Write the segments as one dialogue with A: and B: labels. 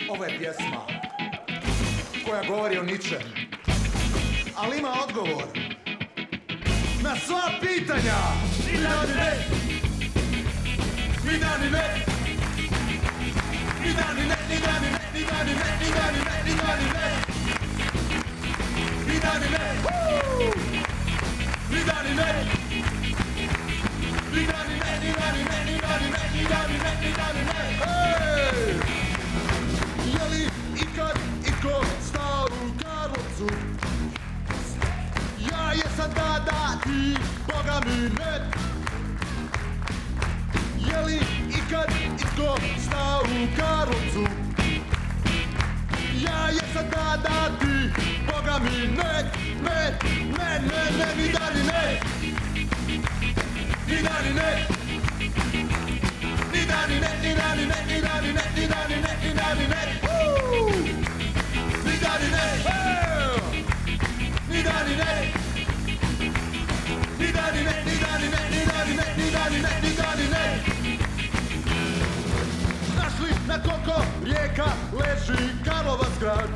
A: Ovo je pjesma koja govori o ničem, ali ima odgovor na sva pitanja. Ni da ni ne, ni da ni ne, ni da ni ne, ni da ni ne, ni da ni ne, ni da ni ne, ni da ni ne, ni da ni ne, ni da ni ne, ni da ni ne, ni da ni ne, ni da ni ne, ni da ni ne, ni da ni ne. Je li ikad iko stao u Karlovcu? Ja jesam tada, ti boga mi ne. Je li ikad iko stao u Karlovcu? Ja jesam tada, ti boga mi ne. Ne, ne, ne, ne, ni da ni ne. Ni da ni ne. Ni da ni ne, ni da ni ne, ni da ni ne, ni da ni ne, ni da ni ne. Ni da ni ne. Ni da ni ne. Ni da ni ne, ni da ni ne, ni da ni ne, ni da ni ne, ni da ni ne. Znaš li na koliko rijeka leži Karlovac grad?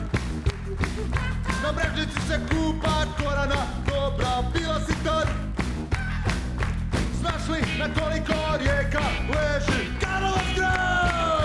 A: Na Mrežnici se kupa Korana, dobra bila si tad. Znaš li na koliko rijeka leži Karlovac grad?